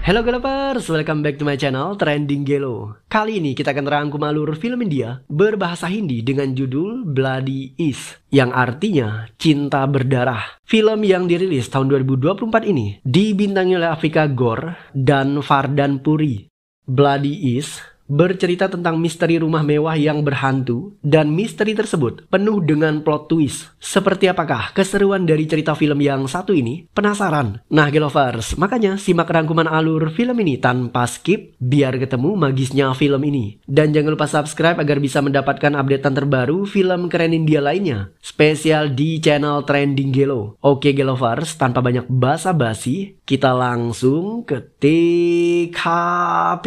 Hello Galapers, welcome back to my channel Trending Gelo. Kali ini kita akan rangkum alur film India berbahasa Hindi dengan judul Bloody Ishq, yang artinya cinta berdarah. Film yang dirilis tahun 2024 ini dibintangi oleh Avika Ghor dan Vardhan Puri. Bloody Ishq bercerita tentang misteri rumah mewah yang berhantu, dan misteri tersebut penuh dengan plot twist. Seperti apakah keseruan dari cerita film yang satu ini? Penasaran? Nah Gelovers, makanya simak rangkuman alur film ini tanpa skip biar ketemu magisnya film ini. Dan jangan lupa subscribe agar bisa mendapatkan updatean terbaru film keren India lainnya, spesial di channel Trending Gelo. Oke Gelovers, tanpa banyak basa-basi, kita langsung ketik HP.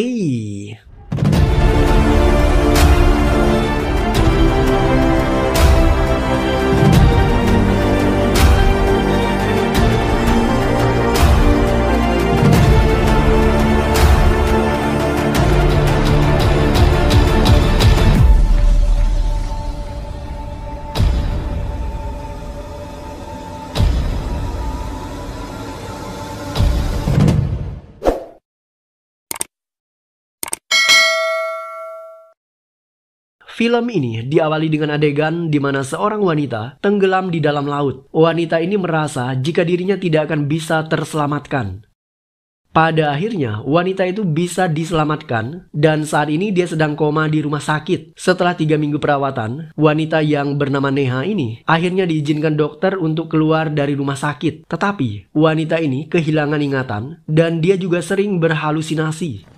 Film ini diawali dengan adegan di mana seorang wanita tenggelam di dalam laut. Wanita ini merasa jika dirinya tidak akan bisa terselamatkan. Pada akhirnya, wanita itu bisa diselamatkan dan saat ini dia sedang koma di rumah sakit. Setelah 3 minggu perawatan, wanita yang bernama Neha ini akhirnya diizinkan dokter untuk keluar dari rumah sakit. Tetapi, wanita ini kehilangan ingatan dan dia juga sering berhalusinasi.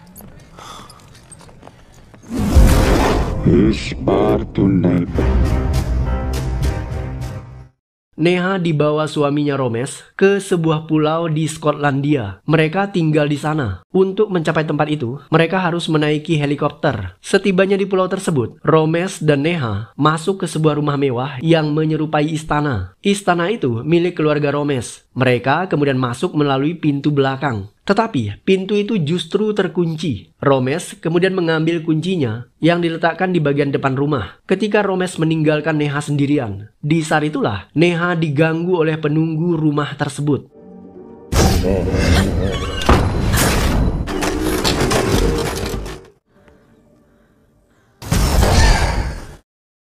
Neha dibawa suaminya Romesh ke sebuah pulau di Skotlandia. Mereka tinggal di sana. Untuk mencapai tempat itu, mereka harus menaiki helikopter. Setibanya di pulau tersebut, Romesh dan Neha masuk ke sebuah rumah mewah yang menyerupai istana. Istana itu milik keluarga Romesh. Mereka kemudian masuk melalui pintu belakang. Tetapi pintu itu justru terkunci. Romesh kemudian mengambil kuncinya yang diletakkan di bagian depan rumah. Ketika Romesh meninggalkan Neha sendirian, di saat itulah Neha diganggu oleh penunggu rumah tersebut.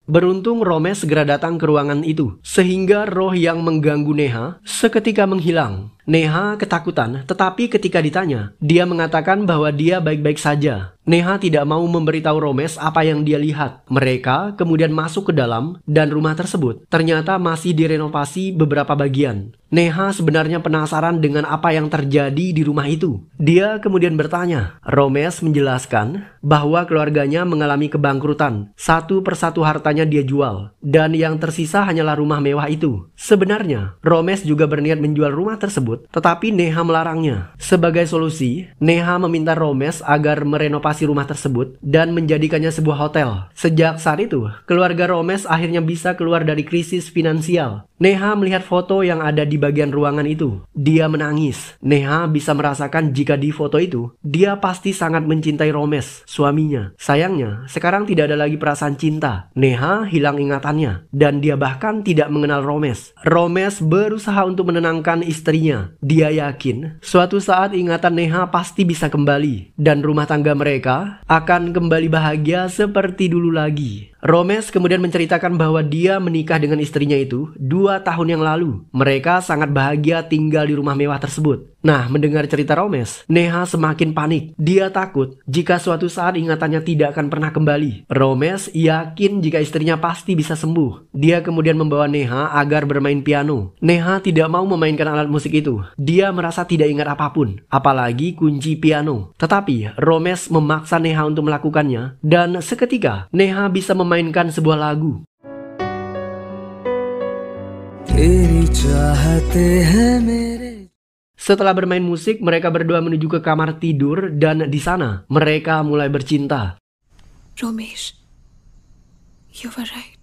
Beruntung Romesh segera datang ke ruangan itu, sehingga roh yang mengganggu Neha seketika menghilang. Neha ketakutan, tetapi ketika ditanya, dia mengatakan bahwa dia baik-baik saja. Neha tidak mau memberitahu Romesh apa yang dia lihat. Mereka kemudian masuk ke dalam dan rumah tersebut ternyata masih direnovasi beberapa bagian. Neha sebenarnya penasaran dengan apa yang terjadi di rumah itu. Dia kemudian bertanya. Romesh menjelaskan bahwa keluarganya mengalami kebangkrutan. Satu persatu hartanya dia jual, dan yang tersisa hanyalah rumah mewah itu. Sebenarnya, Romesh juga berniat menjual rumah tersebut, tetapi Neha melarangnya. Sebagai solusi, Neha meminta Romesh agar merenovasi rumah tersebut dan menjadikannya sebuah hotel. Sejak saat itu, keluarga Romesh akhirnya bisa keluar dari krisis finansial. Neha melihat foto yang ada di bagian ruangan itu. Dia menangis. Neha bisa merasakan jika di foto itu, dia pasti sangat mencintai Romesh, suaminya. Sayangnya, sekarang tidak ada lagi perasaan cinta. Neha hilang ingatannya, dan dia bahkan tidak mengenal Romesh. Romesh berusaha untuk menenangkan istrinya. Dia yakin suatu saat ingatan Neha pasti bisa kembali, dan rumah tangga mereka akan kembali bahagia seperti dulu lagi. Romesh kemudian menceritakan bahwa dia menikah dengan istrinya itu 2 tahun yang lalu. Mereka sangat bahagia tinggal di rumah mewah tersebut. Nah, mendengar cerita Romesh, Neha semakin panik. Dia takut jika suatu saat ingatannya tidak akan pernah kembali. Romesh yakin jika istrinya pasti bisa sembuh. Dia kemudian membawa Neha agar bermain piano. Neha tidak mau memainkan alat musik itu. Dia merasa tidak ingat apapun, apalagi kunci piano. Tetapi Romesh memaksa Neha untuk melakukannya, dan seketika Neha bisa memainkan sebuah lagu. Setelah bermain musik, mereka berdua menuju ke kamar tidur dan di sana mereka mulai bercinta. Romesh, you were right.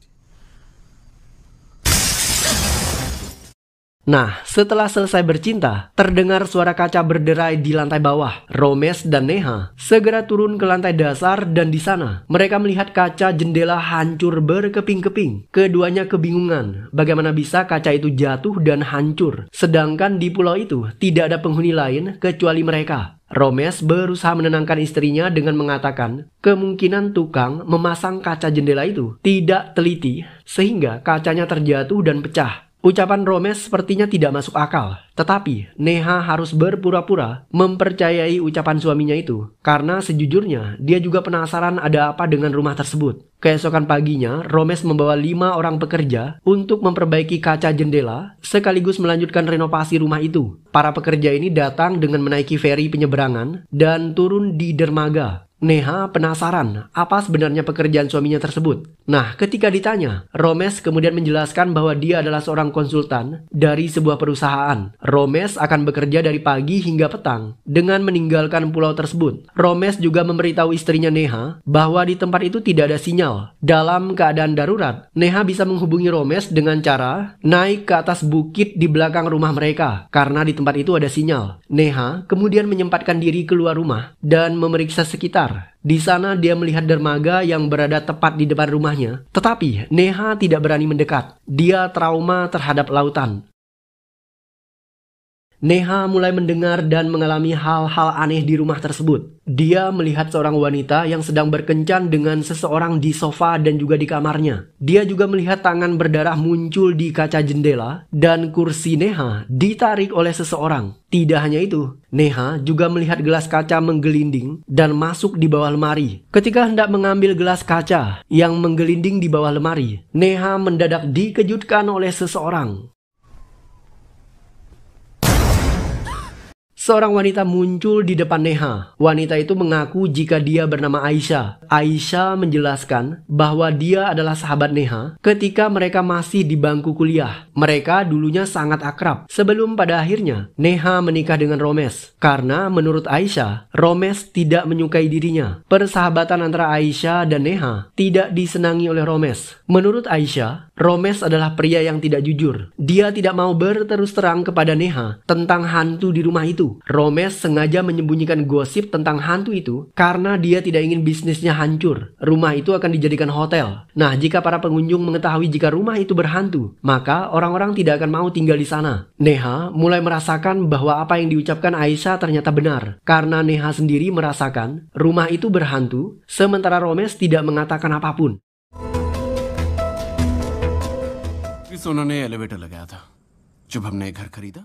Nah, setelah selesai bercinta, terdengar suara kaca berderai di lantai bawah. Romesh dan Neha segera turun ke lantai dasar dan di sana mereka melihat kaca jendela hancur berkeping-keping. Keduanya kebingungan bagaimana bisa kaca itu jatuh dan hancur. Sedangkan di pulau itu tidak ada penghuni lain kecuali mereka. Romes berusaha menenangkan istrinya dengan mengatakan kemungkinan tukang memasang kaca jendela itu tidak teliti sehingga kacanya terjatuh dan pecah. Ucapan Romes sepertinya tidak masuk akal, tetapi Neha harus berpura-pura mempercayai ucapan suaminya itu karena sejujurnya dia juga penasaran ada apa dengan rumah tersebut. Keesokan paginya, Romes membawa 5 orang pekerja untuk memperbaiki kaca jendela sekaligus melanjutkan renovasi rumah itu. Para pekerja ini datang dengan menaiki feri penyeberangan dan turun di dermaga. Neha penasaran apa sebenarnya pekerjaan suaminya tersebut. Nah, ketika ditanya, Romes kemudian menjelaskan bahwa dia adalah seorang konsultan dari sebuah perusahaan. Romes akan bekerja dari pagi hingga petang dengan meninggalkan pulau tersebut. Romes juga memberitahu istrinya Neha bahwa di tempat itu tidak ada sinyal. Dalam keadaan darurat, Neha bisa menghubungi Romes dengan cara naik ke atas bukit di belakang rumah mereka karena di tempat itu ada sinyal. Neha kemudian menyempatkan diri keluar rumah dan memeriksa sekitar. Di sana dia melihat dermaga yang berada tepat di depan rumahnya. Tetapi Neha tidak berani mendekat. Dia trauma terhadap lautan. Neha mulai mendengar dan mengalami hal-hal aneh di rumah tersebut. Dia melihat seorang wanita yang sedang berkencan dengan seseorang di sofa dan juga di kamarnya. Dia juga melihat tangan berdarah muncul di kaca jendela dan kursi Neha ditarik oleh seseorang. Tidak hanya itu, Neha juga melihat gelas kaca menggelinding dan masuk di bawah lemari. Ketika hendak mengambil gelas kaca yang menggelinding di bawah lemari, Neha mendadak dikejutkan oleh seseorang. Seorang wanita muncul di depan Neha. Wanita itu mengaku jika dia bernama Aisyah. Aisyah menjelaskan bahwa dia adalah sahabat Neha ketika mereka masih di bangku kuliah. Mereka dulunya sangat akrab sebelum pada akhirnya Neha menikah dengan Romes. Karena menurut Aisyah, Romes tidak menyukai dirinya. Persahabatan antara Aisyah dan Neha tidak disenangi oleh Romes. Menurut Aisyah, Romes adalah pria yang tidak jujur. Dia tidak mau berterus terang kepada Neha tentang hantu di rumah itu. Romes sengaja menyembunyikan gosip tentang hantu itu karena dia tidak ingin bisnisnya hancur. Rumah itu akan dijadikan hotel. Nah, jika para pengunjung mengetahui jika rumah itu berhantu, maka orang-orang tidak akan mau tinggal di sana. Neha mulai merasakan bahwa apa yang diucapkan Aisyah ternyata benar. Karena Neha sendiri merasakan rumah itu berhantu, sementara Romes tidak mengatakan apapun. उन्होंने एलिवेटर लगाया था जब हमने घर खरीदा.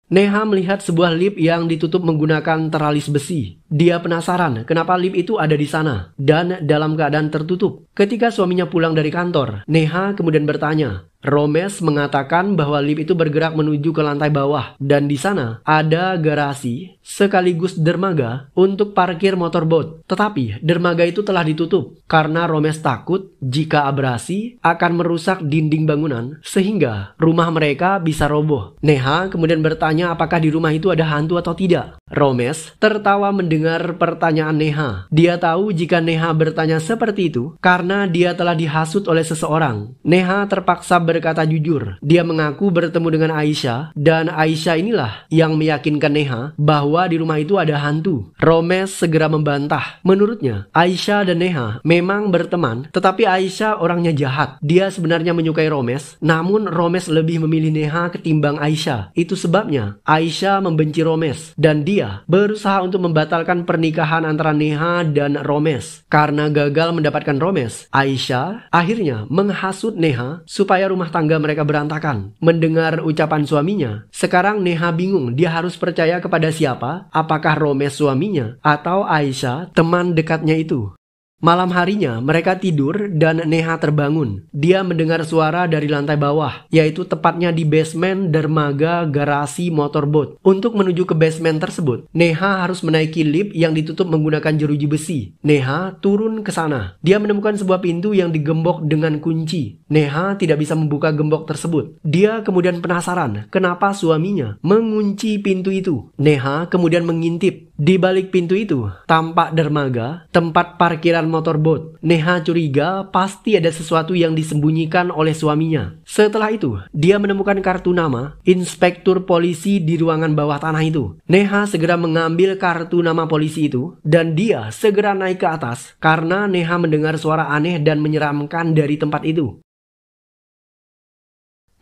Neha melihat sebuah lift yang ditutup menggunakan teralis besi. Dia penasaran kenapa lift itu ada di sana dan dalam keadaan tertutup. Ketika suaminya pulang dari kantor, Neha kemudian bertanya. Romes mengatakan bahwa lift itu bergerak menuju ke lantai bawah dan di sana ada garasi sekaligus dermaga untuk parkir motorboat. Tetapi dermaga itu telah ditutup karena Romes takut jika abrasi akan merusak dinding bangunan sehingga rumah mereka bisa roboh. Neha kemudian bertanya apakah di rumah itu ada hantu atau tidak. Romes tertawa mendengar pertanyaan Neha. Dia tahu jika Neha bertanya seperti itu karena dia telah dihasut oleh seseorang. Neha terpaksa berkata jujur. Dia mengaku bertemu dengan Aisyah dan Aisyah inilah yang meyakinkan Neha bahwa di rumah itu ada hantu. Romes segera membantah. Menurutnya, Aisyah dan Neha memang berteman, tetapi Aisyah orangnya jahat. Dia sebenarnya menyukai Romes, namun Romes lebih memilih Neha ketimbang Aisyah. Itu sebabnya Aisyah membenci Romes dan dia berusaha untuk membatalkan pernikahan antara Neha dan Romes. Karena gagal mendapatkan Romes, Aisyah akhirnya menghasut Neha supaya rumah tangga mereka berantakan. Mendengar ucapan suaminya, sekarang Neha bingung dia harus percaya kepada siapa, apakah Romes suaminya atau Aisyah teman dekatnya itu. Malam harinya mereka tidur dan Neha terbangun. Dia mendengar suara dari lantai bawah, yaitu tepatnya di basement dermaga garasi motorboat. Untuk menuju ke basement tersebut, Neha harus menaiki lift yang ditutup menggunakan jeruji besi. Neha turun ke sana. Dia menemukan sebuah pintu yang digembok dengan kunci. Neha tidak bisa membuka gembok tersebut. Dia kemudian penasaran kenapa suaminya mengunci pintu itu. Neha kemudian mengintip. Di balik pintu itu tampak dermaga, tempat parkiran motorboat. Neha curiga pasti ada sesuatu yang disembunyikan oleh suaminya. Setelah itu, dia menemukan kartu nama inspektur polisi di ruangan bawah tanah itu. Neha segera mengambil kartu nama polisi itu dan dia segera naik ke atas karena Neha mendengar suara aneh dan menyeramkan dari tempat itu.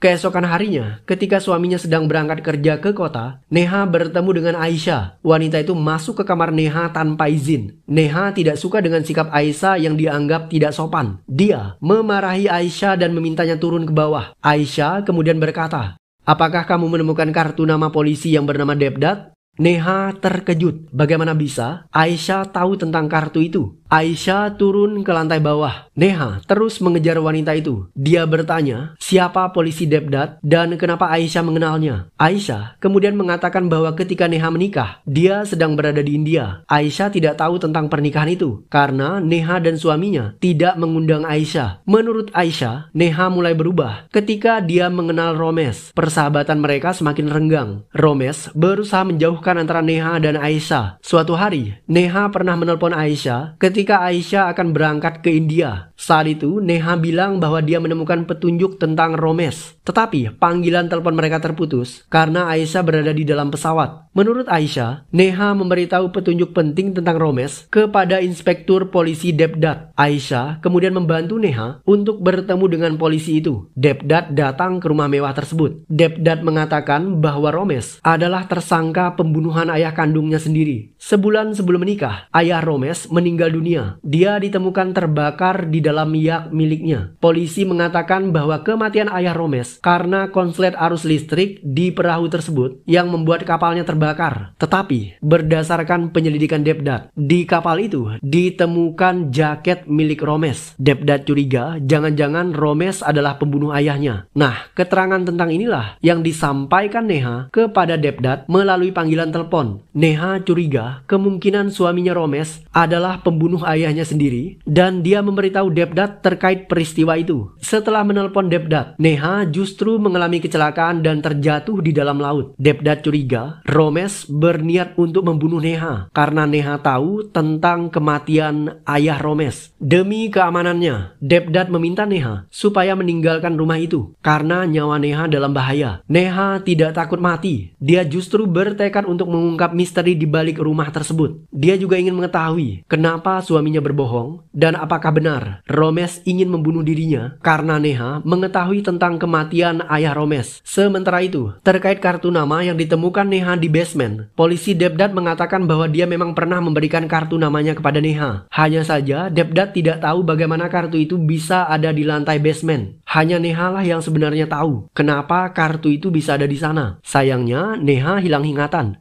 Keesokan harinya, ketika suaminya sedang berangkat kerja ke kota, Neha bertemu dengan Aisyah. Wanita itu masuk ke kamar Neha tanpa izin. Neha tidak suka dengan sikap Aisyah yang dianggap tidak sopan. Dia memarahi Aisyah dan memintanya turun ke bawah. Aisyah kemudian berkata, "Apakah kamu menemukan kartu nama polisi yang bernama Debdat?" Neha terkejut. Bagaimana bisa Aisyah tahu tentang kartu itu? Aisyah turun ke lantai bawah. Neha terus mengejar wanita itu. Dia bertanya, siapa polisi Debdat dan kenapa Aisyah mengenalnya. Aisyah kemudian mengatakan bahwa ketika Neha menikah, dia sedang berada di India. Aisyah tidak tahu tentang pernikahan itu karena Neha dan suaminya tidak mengundang Aisyah. Menurut Aisyah, Neha mulai berubah ketika dia mengenal Romesh. Persahabatan mereka semakin renggang. Romesh berusaha menjauhkan antara Neha dan Aisyah. Suatu hari, Neha pernah menelpon Aisyah ketika Aisyah akan berangkat ke India. Saat itu, Neha bilang bahwa dia menemukan petunjuk tentang Romesh. Tetapi, panggilan telepon mereka terputus karena Aisyah berada di dalam pesawat. Menurut Aisyah, Neha memberitahu petunjuk penting tentang Romesh kepada Inspektur Polisi Debdat. Aisyah kemudian membantu Neha untuk bertemu dengan polisi itu. Debdat datang ke rumah mewah tersebut. Debdat mengatakan bahwa Romesh adalah tersangka pembunuhan ayah kandungnya sendiri. Sebulan sebelum menikah, ayah Romesh meninggal dunia. Dia ditemukan terbakar di dalam yak miliknya. Polisi mengatakan bahwa kematian ayah Romesh karena konslet arus listrik di perahu tersebut yang membuat kapalnya terbakar. Tetapi berdasarkan penyelidikan Debdat, di kapal itu ditemukan jaket milik Romesh. Debdat curiga jangan-jangan Romesh adalah pembunuh ayahnya. Nah, keterangan tentang inilah yang disampaikan Neha kepada Debdat melalui panggilan telepon. Neha curiga kemungkinan suaminya Romesh adalah pembunuh ayahnya sendiri dan dia memberitahu Debdat terkait peristiwa itu. Setelah menelpon Debdat, Neha justru mengalami kecelakaan dan terjatuh di dalam laut. Debdat curiga Romesh berniat untuk membunuh Neha karena Neha tahu tentang kematian ayah Romesh. Demi keamanannya, Debdat meminta Neha supaya meninggalkan rumah itu karena nyawa Neha dalam bahaya. Neha tidak takut mati. Dia justru bertekad untuk mengungkap misteri di balik rumah tersebut. Dia juga ingin mengetahui kenapa suaminya berbohong dan apakah benar Romesh ingin membunuh dirinya karena Neha mengetahui tentang kematian ayah Romesh. Sementara itu, terkait kartu nama yang ditemukan Neha di basement, polisi Debdat mengatakan bahwa dia memang pernah memberikan kartu namanya kepada Neha. Hanya saja Debdat tidak tahu bagaimana kartu itu bisa ada di lantai basement. Hanya Neha lah yang sebenarnya tahu kenapa kartu itu bisa ada di sana. Sayangnya Neha hilang ingatan.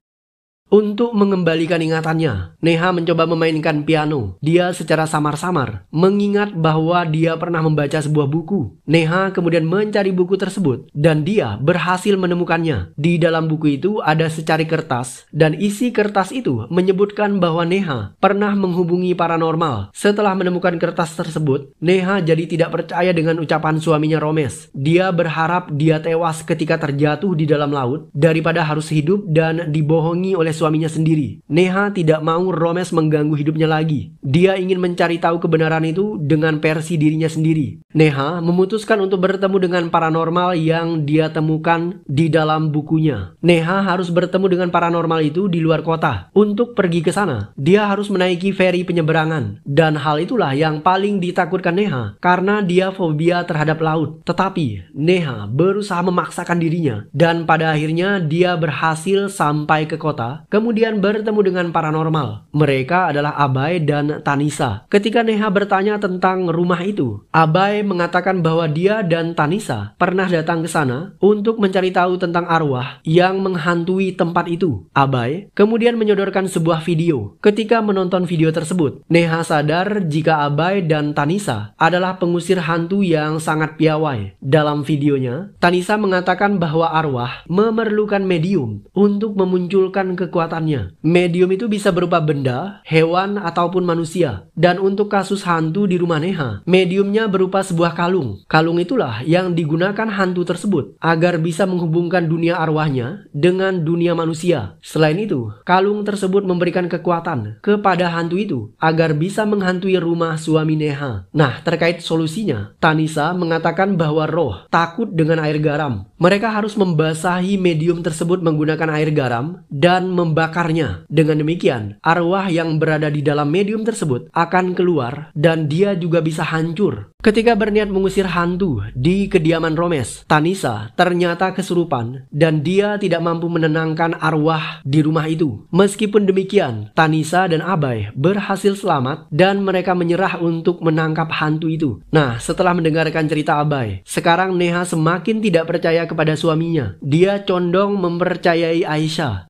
Untuk mengembalikan ingatannya, Neha mencoba memainkan piano. Dia secara samar-samar mengingat bahwa dia pernah membaca sebuah buku. Neha kemudian mencari buku tersebut dan dia berhasil menemukannya. Di dalam buku itu ada secari kertas dan isi kertas itu menyebutkan bahwa Neha pernah menghubungi paranormal. Setelah menemukan kertas tersebut, Neha jadi tidak percaya dengan ucapan suaminya Romesh. Dia berharap dia tewas ketika terjatuh di dalam laut daripada harus hidup dan dibohongi oleh suaminya sendiri. Neha tidak mau Romesh mengganggu hidupnya lagi. Dia ingin mencari tahu kebenaran itu dengan versi dirinya sendiri. Neha memutuskan untuk bertemu dengan paranormal yang dia temukan di dalam bukunya. Neha harus bertemu dengan paranormal itu di luar kota. Untuk pergi ke sana, dia harus menaiki feri penyeberangan. Dan hal itulah yang paling ditakutkan Neha karena dia fobia terhadap laut. Tetapi Neha berusaha memaksakan dirinya dan pada akhirnya dia berhasil sampai ke kota. Kemudian bertemu dengan paranormal. Mereka adalah Abai dan Tanisa. Ketika Neha bertanya tentang rumah itu, Abai mengatakan bahwa dia dan Tanisa pernah datang ke sana untuk mencari tahu tentang arwah yang menghantui tempat itu. Abai kemudian menyodorkan sebuah video. Ketika menonton video tersebut, Neha sadar jika Abai dan Tanisa adalah pengusir hantu yang sangat piawai. Dalam videonya, Tanisa mengatakan bahwa arwah memerlukan medium untuk memunculkan kekuatannya. Medium itu bisa berupa benda, hewan, ataupun manusia. Dan untuk kasus hantu di rumah Neha, mediumnya berupa sebuah kalung. Kalung itulah yang digunakan hantu tersebut agar bisa menghubungkan dunia arwahnya dengan dunia manusia. Selain itu, kalung tersebut memberikan kekuatan kepada hantu itu agar bisa menghantui rumah suami Neha. Nah, terkait solusinya, Tanisa mengatakan bahwa roh takut dengan air garam. Mereka harus membasahi medium tersebut menggunakan air garam dan membakarnya. Dengan demikian, arwah yang berada di dalam medium tersebut akan keluar dan dia juga bisa hancur. Ketika berniat mengusir hantu di kediaman Romes, Tanisa ternyata kesurupan dan dia tidak mampu menenangkan arwah di rumah itu. Meskipun demikian, Tanisa dan Abai berhasil selamat dan mereka menyerah untuk menangkap hantu itu. Nah, setelah mendengarkan cerita Abai, sekarang Neha semakin tidak percaya kepada suaminya. Dia condong mempercayai Aisyah.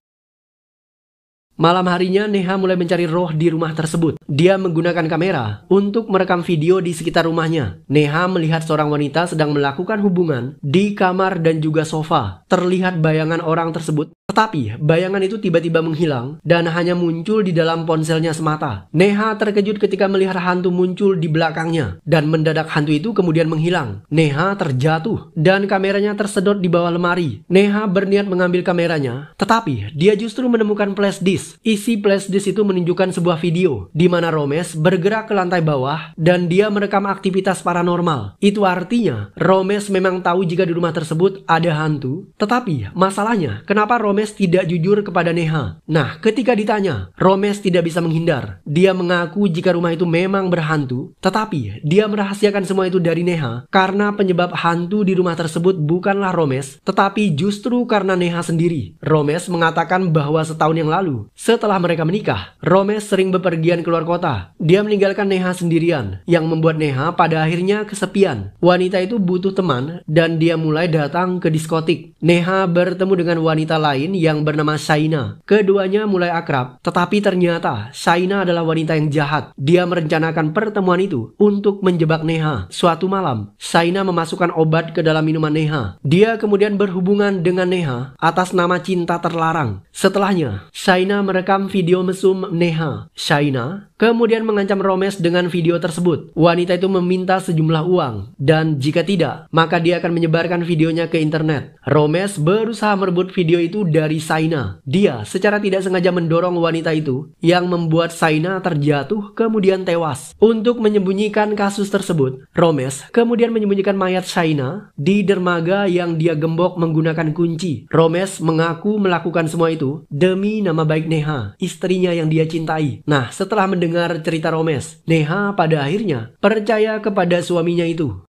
Malam harinya, Neha mulai mencari roh di rumah tersebut. Dia menggunakan kamera untuk merekam video di sekitar rumahnya. Neha melihat seorang wanita sedang melakukan hubungan di kamar dan juga sofa. Terlihat bayangan orang tersebut, tetapi bayangan itu tiba-tiba menghilang dan hanya muncul di dalam ponselnya semata. Neha terkejut ketika melihat hantu muncul di belakangnya dan mendadak hantu itu kemudian menghilang. Neha terjatuh dan kameranya tersedot di bawah lemari. Neha berniat mengambil kameranya, tetapi dia justru menemukan flash disk. Isi flash disk itu menunjukkan sebuah video di mana Romes bergerak ke lantai bawah dan dia merekam aktivitas paranormal. Itu artinya Romes memang tahu jika di rumah tersebut ada hantu, tetapi masalahnya kenapa Romes tidak jujur kepada Neha? Nah, ketika ditanya, Romes tidak bisa menghindar. Dia mengaku jika rumah itu memang berhantu, tetapi dia merahasiakan semua itu dari Neha karena penyebab hantu di rumah tersebut bukanlah Romes, tetapi justru karena Neha sendiri. Romes mengatakan bahwa setahun yang lalu, setelah mereka menikah, Romes sering bepergian keluar kota. Dia meninggalkan Neha sendirian, yang membuat Neha pada akhirnya kesepian. Wanita itu butuh teman dan dia mulai datang ke diskotik. Neha bertemu dengan wanita lain yang bernama Shaina. Keduanya mulai akrab, tetapi ternyata Shaina adalah wanita yang jahat. Dia merencanakan pertemuan itu untuk menjebak Neha. Suatu malam, Shaina memasukkan obat ke dalam minuman Neha. Dia kemudian berhubungan dengan Neha atas nama cinta terlarang. Setelahnya, Shaina merekam video mesum Neha. Shaina kemudian mengancam Romes dengan video tersebut. Wanita itu meminta sejumlah uang dan jika tidak, maka dia akan menyebarkan videonya ke internet. Romes berusaha merebut video itu dari Shaina. Dia secara tidak sengaja mendorong wanita itu yang membuat Shaina terjatuh kemudian tewas. Untuk menyembunyikan kasus tersebut, Romes kemudian menyembunyikan mayat Shaina di dermaga yang dia gembok menggunakan kunci. Romes mengaku melakukan semua itu demi nama baik Neha, istrinya yang dia cintai. Nah, setelah mendengar cerita Romes, Neha pada akhirnya percaya kepada suaminya itu.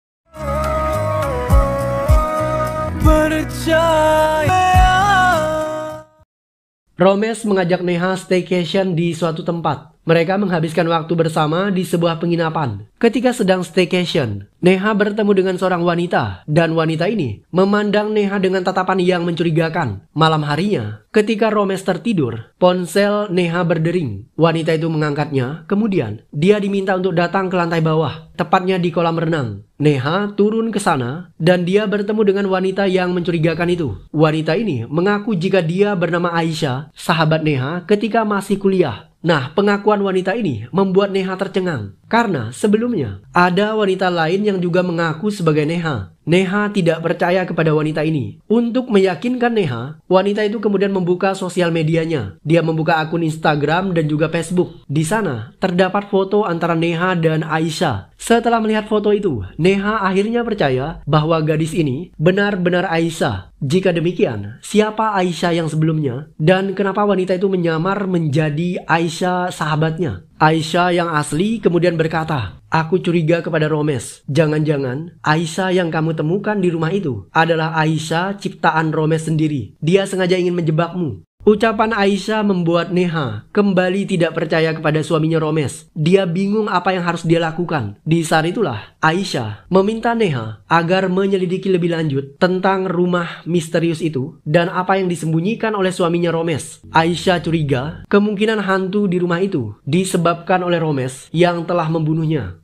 Romes mengajak Neha staycation di suatu tempat. Mereka menghabiskan waktu bersama di sebuah penginapan. Ketika sedang staycation, Neha bertemu dengan seorang wanita dan wanita ini memandang Neha dengan tatapan yang mencurigakan. Malam harinya, ketika Romes tertidur, ponsel Neha berdering. Wanita itu mengangkatnya, kemudian dia diminta untuk datang ke lantai bawah, tepatnya di kolam renang. Neha turun ke sana dan dia bertemu dengan wanita yang mencurigakan itu. Wanita ini mengaku jika dia bernama Aisyah, sahabat Neha ketika masih kuliah. Nah, pengakuan wanita ini membuat Neha tercengang karena sebelumnya ada wanita lain yang juga mengaku sebagai Neha. Neha tidak percaya kepada wanita ini. Untuk meyakinkan Neha, wanita itu kemudian membuka sosial medianya. Dia membuka akun Instagram dan juga Facebook. Di sana terdapat foto antara Neha dan Aisyah. Setelah melihat foto itu, Neha akhirnya percaya bahwa gadis ini benar-benar Aisyah. Jika demikian, siapa Aisyah yang sebelumnya? Dan kenapa wanita itu menyamar menjadi Aisyah sahabatnya? Aisyah yang asli kemudian berkata, "Aku curiga kepada Romes. Jangan-jangan Aisyah yang kamu temukan di rumah itu adalah Aisyah ciptaan Romes sendiri. Dia sengaja ingin menjebakmu." Ucapan Aisyah membuat Neha kembali tidak percaya kepada suaminya Romes. Dia bingung apa yang harus dia lakukan. Di saat itulah Aisyah meminta Neha agar menyelidiki lebih lanjut tentang rumah misterius itu dan apa yang disembunyikan oleh suaminya Romes. Aisyah curiga kemungkinan hantu di rumah itu disebabkan oleh Romes yang telah membunuhnya.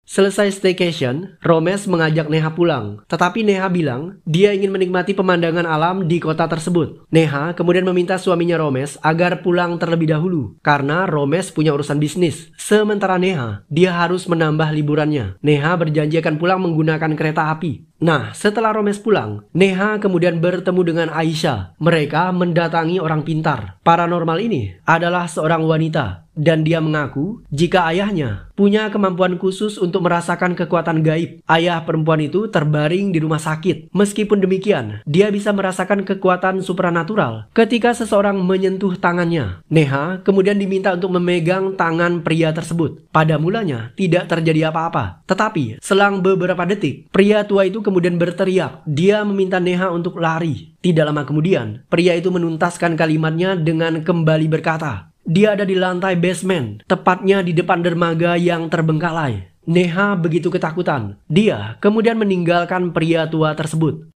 Selesai staycation, Romes mengajak Neha pulang. Tetapi Neha bilang dia ingin menikmati pemandangan alam di kota tersebut. Neha kemudian meminta suaminya Romes agar pulang terlebih dahulu karena Romes punya urusan bisnis. Sementara Neha, dia harus menambah liburannya. Neha berjanji akan pulang menggunakan kereta api. Nah, setelah Romes pulang, Neha kemudian bertemu dengan Aisyah. Mereka mendatangi orang pintar. Paranormal ini adalah seorang wanita. dan dia mengaku jika ayahnya punya kemampuan khusus untuk merasakan kekuatan gaib. Ayah perempuan itu terbaring di rumah sakit. Meskipun demikian, dia bisa merasakan kekuatan supranatural ketika seseorang menyentuh tangannya. Neha kemudian diminta untuk memegang tangan pria tersebut. Pada mulanya tidak terjadi apa-apa, tetapi selang beberapa detik, pria tua itu kemudian berteriak. Dia meminta Neha untuk lari. Tidak lama kemudian, pria itu menuntaskan kalimatnya dengan kembali berkata, dia ada di lantai basement, tepatnya di depan dermaga yang terbengkalai. Neha begitu ketakutan. Dia kemudian meninggalkan pria tua tersebut.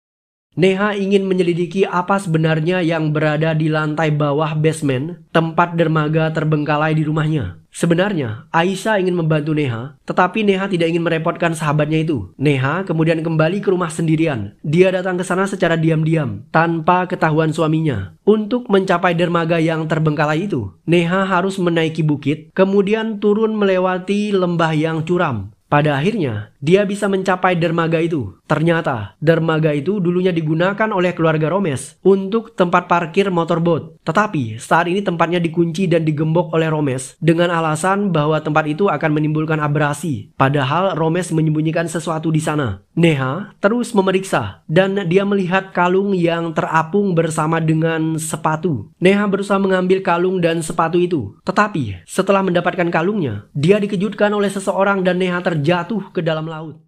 Neha ingin menyelidiki apa sebenarnya yang berada di lantai bawah basement, tempat dermaga terbengkalai di rumahnya. Sebenarnya, Aisyah ingin membantu Neha, tetapi Neha tidak ingin merepotkan sahabatnya itu. Neha kemudian kembali ke rumah sendirian. Dia datang ke sana secara diam-diam, tanpa ketahuan suaminya. Untuk mencapai dermaga yang terbengkalai itu, Neha harus menaiki bukit, kemudian turun melewati lembah yang curam. Pada akhirnya, dia bisa mencapai dermaga itu. Ternyata, dermaga itu dulunya digunakan oleh keluarga Romes untuk tempat parkir motorboat. Tetapi, saat ini tempatnya dikunci dan digembok oleh Romes dengan alasan bahwa tempat itu akan menimbulkan abrasi. Padahal Romes menyembunyikan sesuatu di sana. Neha terus memeriksa dan dia melihat kalung yang terapung bersama dengan sepatu. Neha berusaha mengambil kalung dan sepatu itu. Tetapi, setelah mendapatkan kalungnya, dia dikejutkan oleh seseorang dan Neha terjatuh ke dalam laut.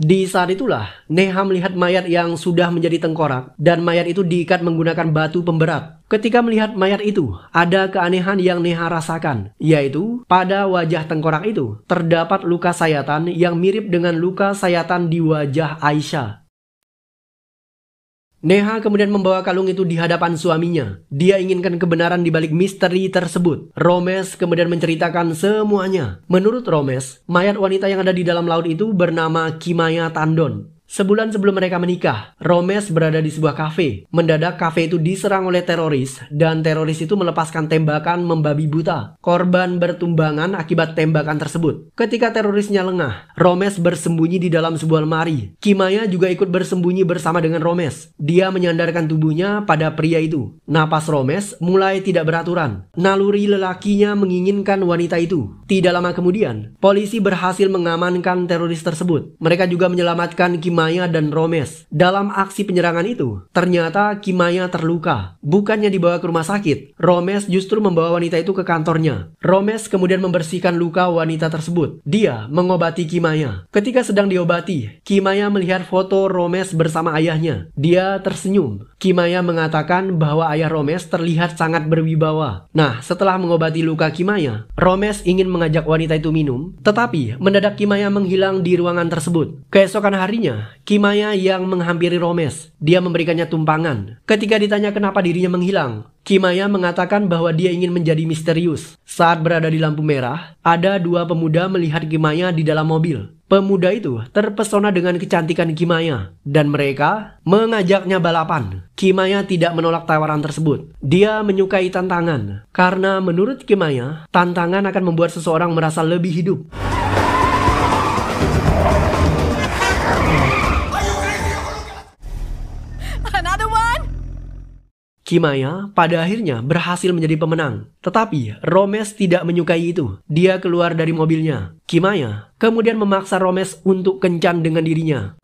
Di saat itulah, Neha melihat mayat yang sudah menjadi tengkorak dan mayat itu diikat menggunakan batu pemberat. Ketika melihat mayat itu, ada keanehan yang Neha rasakan, yaitu pada wajah tengkorak itu terdapat luka sayatan yang mirip dengan luka sayatan di wajah Aisyah. Neha kemudian membawa kalung itu di hadapan suaminya. Dia inginkan kebenaran di balik misteri tersebut. Romes kemudian menceritakan semuanya. Menurut Romes, mayat wanita yang ada di dalam laut itu bernama Kimaya Tandon. Sebulan sebelum mereka menikah, Romes berada di sebuah kafe. Mendadak kafe itu diserang oleh teroris dan teroris itu melepaskan tembakan membabi buta. Korban bertumbangan akibat tembakan tersebut. Ketika terorisnya lengah, Romes bersembunyi di dalam sebuah lemari. Kimaya juga ikut bersembunyi bersama dengan Romes. Dia menyandarkan tubuhnya pada pria itu. Napas Romes mulai tidak beraturan. Naluri lelakinya menginginkan wanita itu. Tidak lama kemudian, polisi berhasil mengamankan teroris tersebut. Mereka juga menyelamatkan Kimaya dan Romes. Dalam aksi penyerangan itu, ternyata Kimaya terluka. Bukannya dibawa ke rumah sakit, Romes justru membawa wanita itu ke kantornya. Romes kemudian membersihkan luka wanita tersebut. Dia mengobati Kimaya. Ketika sedang diobati, Kimaya melihat foto Romes bersama ayahnya. Dia tersenyum. Kimaya mengatakan bahwa ayah Romes terlihat sangat berwibawa. Nah, setelah mengobati luka Kimaya, Romes ingin mengajak wanita itu minum, tetapi mendadak Kimaya menghilang di ruangan tersebut. Keesokan harinya, Kimaya yang menghampiri Romes. Dia memberikannya tumpangan. Ketika ditanya kenapa dirinya menghilang, Kimaya mengatakan bahwa dia ingin menjadi misterius. Saat berada di lampu merah, ada dua pemuda melihat Kimaya di dalam mobil. Pemuda itu terpesona dengan kecantikan Kimaya dan mereka mengajaknya balapan. Kimaya tidak menolak tawaran tersebut. Dia menyukai tantangan karena menurut Kimaya, tantangan akan membuat seseorang merasa lebih hidup. Kimaya pada akhirnya berhasil menjadi pemenang. Tetapi Romes tidak menyukai itu. Dia keluar dari mobilnya. Kimaya kemudian memaksa Romes untuk kencan dengan dirinya.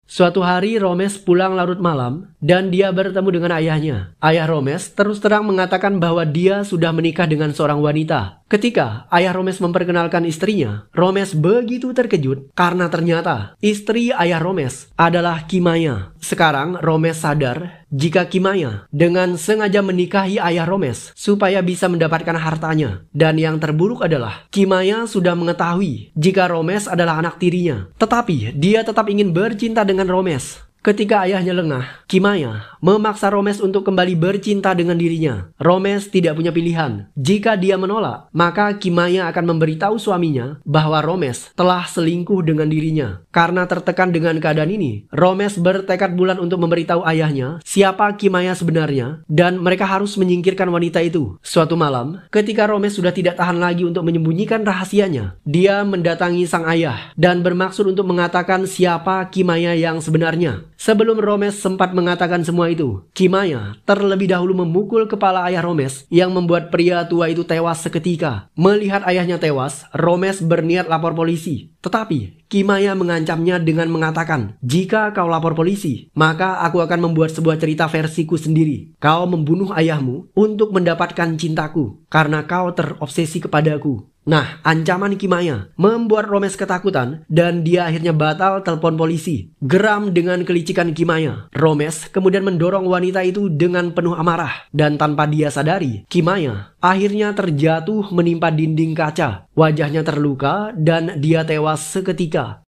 Suatu hari Romes pulang larut malam dan dia bertemu dengan ayahnya. Ayah Romes terus terang mengatakan bahwa dia sudah menikah dengan seorang wanita. Ketika ayah Romes memperkenalkan istrinya, Romes begitu terkejut karena ternyata istri ayah Romes adalah Kimaya. Sekarang Romes sadar jika Kimaya dengan sengaja menikahi ayah Romes supaya bisa mendapatkan hartanya. Dan yang terburuk adalah Kimaya sudah mengetahui jika Romes adalah anak tirinya. Tetapi dia tetap ingin bercinta dengan Romes. Ketika ayahnya lengah, Kimaya memaksa Romes untuk kembali bercinta dengan dirinya. Romes tidak punya pilihan. Jika dia menolak, maka Kimaya akan memberitahu suaminya bahwa Romes telah selingkuh dengan dirinya. Karena tertekan dengan keadaan ini, Romes bertekad bulat untuk memberitahu ayahnya siapa Kimaya sebenarnya dan mereka harus menyingkirkan wanita itu. Suatu malam, ketika Romes sudah tidak tahan lagi untuk menyembunyikan rahasianya, dia mendatangi sang ayah dan bermaksud untuk mengatakan siapa Kimaya yang sebenarnya. Sebelum Romes sempat mengatakan semua itu, Kimaya terlebih dahulu memukul kepala ayah Romes yang membuat pria tua itu tewas seketika. Melihat ayahnya tewas, Romes berniat lapor polisi. Tetapi Kimaya mengancamnya dengan mengatakan, "Jika kau lapor polisi, maka aku akan membuat sebuah cerita versiku sendiri. Kau membunuh ayahmu untuk mendapatkan cintaku karena kau terobsesi kepadaku." Nah, ancaman Kimaya membuat Romes ketakutan dan dia akhirnya batal telepon polisi. Geram dengan kelicikan Kimaya, Romes kemudian mendorong wanita itu dengan penuh amarah. Dan tanpa dia sadari, Kimaya akhirnya terjatuh menimpa dinding kaca. Wajahnya terluka dan dia tewas seketika.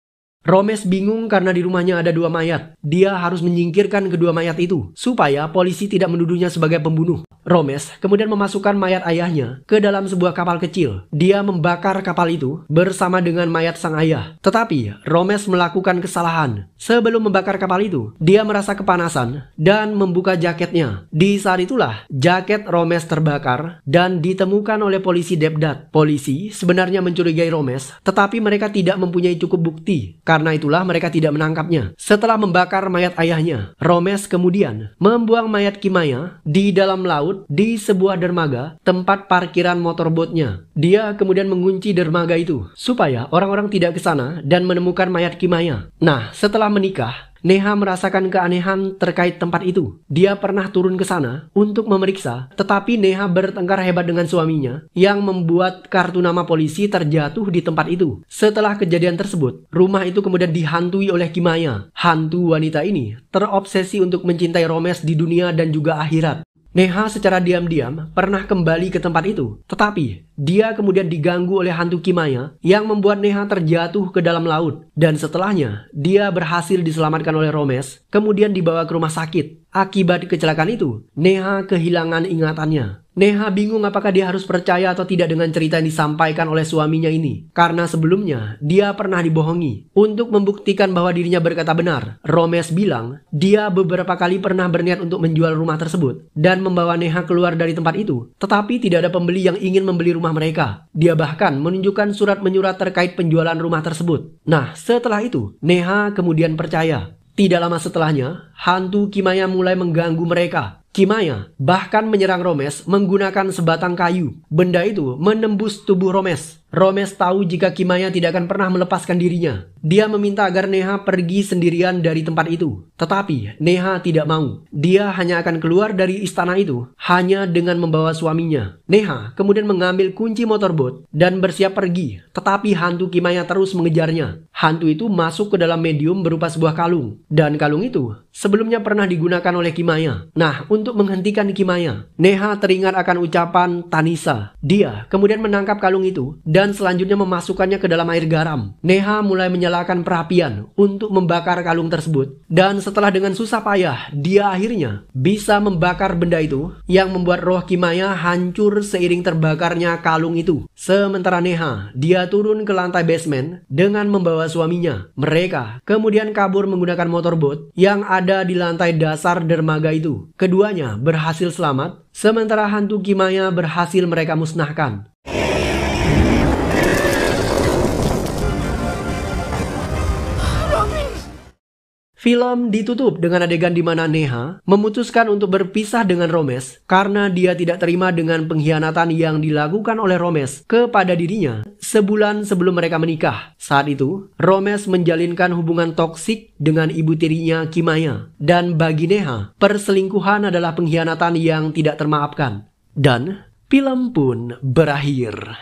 Romes bingung karena di rumahnya ada 2 mayat. Dia harus menyingkirkan kedua mayat itu supaya polisi tidak menuduhnya sebagai pembunuh. Romes kemudian memasukkan mayat ayahnya ke dalam sebuah kapal kecil. Dia membakar kapal itu bersama dengan mayat sang ayah. Tetapi Romes melakukan kesalahan. Sebelum membakar kapal itu, dia merasa kepanasan dan membuka jaketnya. Di saat itulah jaket Romes terbakar dan ditemukan oleh polisi Debdat. Polisi sebenarnya mencurigai Romes, tetapi mereka tidak mempunyai cukup bukti. Karena itulah mereka tidak menangkapnya. Setelah membakar mayat ayahnya, Romes kemudian membuang mayat Kimaya di dalam laut di sebuah dermaga tempat parkiran motorbotnya. Dia kemudian mengunci dermaga itu supaya orang-orang tidak ke sana dan menemukan mayat Kimaya. Nah, setelah menikah, Neha merasakan keanehan terkait tempat itu. Dia pernah turun ke sana untuk memeriksa, tetapi Neha bertengkar hebat dengan suaminya yang membuat kartu nama polisi terjatuh di tempat itu. Setelah kejadian tersebut, rumah itu kemudian dihantui oleh Kimaya. Hantu wanita ini terobsesi untuk mencintai Romes di dunia dan juga akhirat. Neha secara diam-diam pernah kembali ke tempat itu, tetapi dia kemudian diganggu oleh hantu Kimaya yang membuat Neha terjatuh ke dalam laut. Dan setelahnya, dia berhasil diselamatkan oleh Romes, kemudian dibawa ke rumah sakit. Akibat kecelakaan itu, Neha kehilangan ingatannya. Neha bingung apakah dia harus percaya atau tidak dengan cerita yang disampaikan oleh suaminya ini. Karena sebelumnya, dia pernah dibohongi. Untuk membuktikan bahwa dirinya berkata benar, Romes bilang dia beberapa kali pernah berniat untuk menjual rumah tersebut dan membawa Neha keluar dari tempat itu. Tetapi tidak ada pembeli yang ingin membeli rumah mereka. Dia bahkan menunjukkan surat menyurat terkait penjualan rumah tersebut. Nah, setelah itu, Neha kemudian percaya. Tidak lama setelahnya, hantu Kimaya mulai mengganggu mereka. Kimaya bahkan menyerang Romes menggunakan sebatang kayu. Benda itu menembus tubuh Romes. Romes tahu jika Kimaya tidak akan pernah melepaskan dirinya. Dia meminta agar Neha pergi sendirian dari tempat itu. Tetapi Neha tidak mau. Dia hanya akan keluar dari istana itu hanya dengan membawa suaminya. Neha kemudian mengambil kunci motorbot dan bersiap pergi. Tetapi hantu Kimaya terus mengejarnya. Hantu itu masuk ke dalam medium berupa sebuah kalung. Dan kalung itu sebelumnya pernah digunakan oleh Kimaya. Nah, untuk menghentikan Kimaya, Neha teringat akan ucapan Tanisa. Dia kemudian menangkap kalung itu dan selanjutnya memasukkannya ke dalam air garam. Neha mulai menyalakan perapian untuk membakar kalung tersebut. Dan setelah dengan susah payah, dia akhirnya bisa membakar benda itu yang membuat roh Kimaya hancur seiring terbakarnya kalung itu. Sementara Neha, dia turun ke lantai basement dengan membawa suaminya. Mereka kemudian kabur menggunakan motorbot yang ada di lantai dasar dermaga itu. Keduanya berhasil selamat, sementara hantu Kimaya berhasil mereka musnahkan. Film ditutup dengan adegan di mana Neha memutuskan untuk berpisah dengan Romes karena dia tidak terima dengan pengkhianatan yang dilakukan oleh Romes kepada dirinya sebulan sebelum mereka menikah. Saat itu, Romes menjalinkan hubungan toksik dengan ibu tirinya Kimaya. Dan bagi Neha, perselingkuhan adalah pengkhianatan yang tidak termaafkan. Dan film pun berakhir.